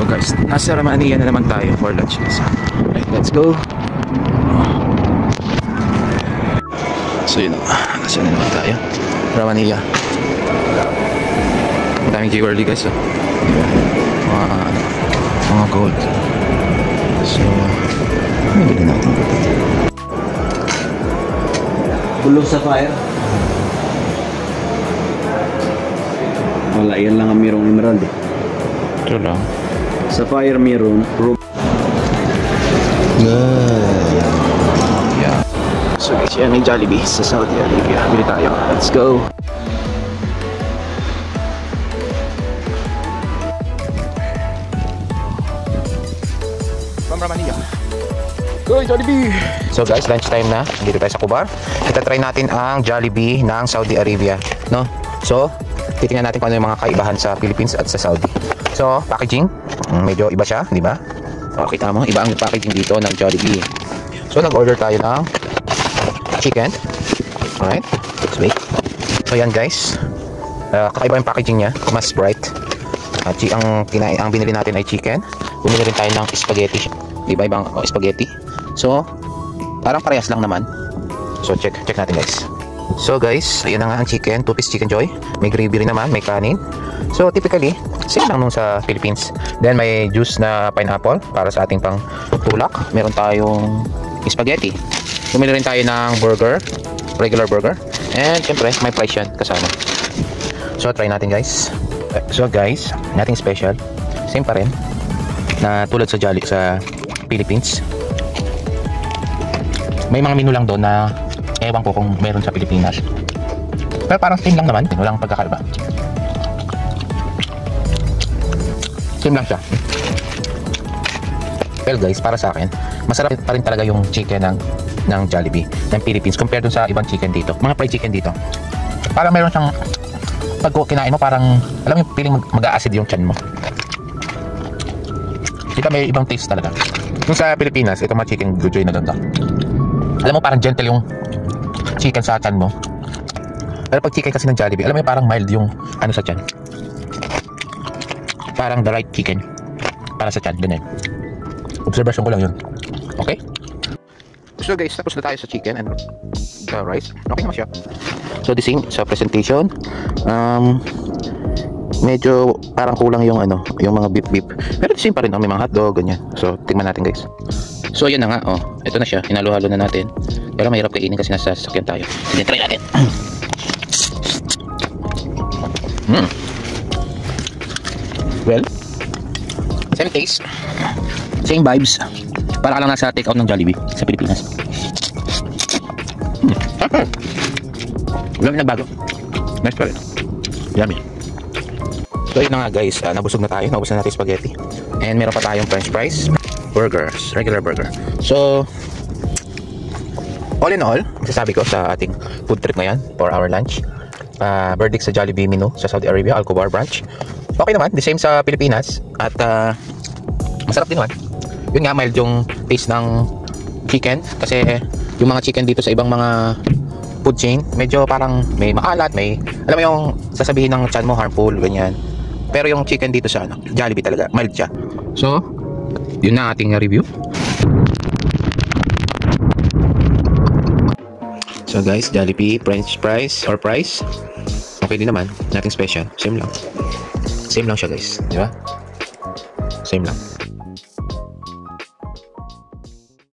So guys, nasa Ramania na naman tayo for lunch. Right, let's go. So yun, nasa na naman tayo, Ramania. Daming jewelry guys, oh. Mga gold. So ano bilhin natin dito? Blue sapphire. Wala, yan lang ang merong emerald eh. Ito lang. Sapphire, meron. Good. Yeah. So guys, yan may Jollibee sa Saudi Arabia. Bili tayo. Let's go. From Ramania. Go Jollibee! So guys, lunch time na. Dito tayo sa Kubar. Kita-try natin ang Jollibee ng Saudi Arabia, no? So, titingnan natin kung ano yung mga kaibahan sa Philippines at sa Saudi. So, packaging, medyo iba siya, di ba? O, kita mo, iba ang packaging dito ng Jollibee. So, nag-order tayo ng chicken. Alright, let's wait. So, yan guys. Kakaiba yung packaging niya, mas bright. At ang binili natin ay chicken. Bumili rin tayo ng spaghetti. Di ba, ibang spaghetti. So, parang parehas lang naman. So, check natin guys. So guys, ayan na nga ang chicken, 2-piece chicken joy. May gravy rin naman, may kanin. So typically, same lang nung sa Philippines. Then may juice na pineapple para sa ating pang tulak. Meron tayong spaghetti. Bumili rin tayo ng burger, regular burger. And syempre, may fries yan kasama. So try natin guys. So guys, nothing special. Same pa rin na tulad sa Jollibee sa Philippines. May mga menu lang doon na ewan ko kung meron sa Pilipinas. Pero parang same lang naman. Walang pagkakaiba. Same lang siya. Well guys, para sa akin, masarap pa rin talaga yung chicken ng Jollibee ng Philippines compared dun sa ibang chicken dito. Mga fried chicken dito. Parang meron siyang, pag kinain mo parang, alam mo yung feeling mag-a-acid yung tiyan mo. Diba may ibang taste talaga. Yung sa Pilipinas, ito mga chicken joy na ganda. Alam mo parang gentle yung chicken sa tiyan mo. Pero pag chicken kasi ng Jollibee, alam mo parang mild yung ano sa tiyan. Parang the right chicken para sa tiyan, ganyan. Observation ko lang yun. Okay? So guys, tapos na tayo sa chicken and the rice. Okay naman siya. So the same sa presentation. Medyo parang kulang yung ano, yung mga beef. Pero the same pa rin, may mga hotdog, ganyan. So tingnan natin guys. So yan na nga, oh. Ito na siya, hinalo-halo na natin. Pero mahirap kainin kasi nasa sasakyan tayo. Hindi, try natin. Well, same taste, same vibes. Para ka lang nasa take out ng Jollibee sa Pilipinas. Wala nagbago. Nice pa rin. Yummy. So yun na nga guys, nabusog na tayo. Naubos na natin spaghetti. And meron pa tayong french fries, burgers, regular burger. So all in all, masasabi ko sa ating food trip ngayon for our lunch, verdict sa Jollibee menu sa Saudi Arabia, Al Kubar branch. Okay naman, the same sa Pilipinas. At masarap din naman. Yun nga, mild yung taste ng chicken. Kasi yung mga chicken dito sa ibang mga food chain, medyo parang may maalat, may, alam mo yung sasabihin ng chan mo harmful, ganyan. Pero yung chicken dito sa Jollibee talaga, mild siya. So yun na ating review. So guys, Jollibee french fries or fries, okay din naman, nothing special, same lang siya guys, di ba? Same lang.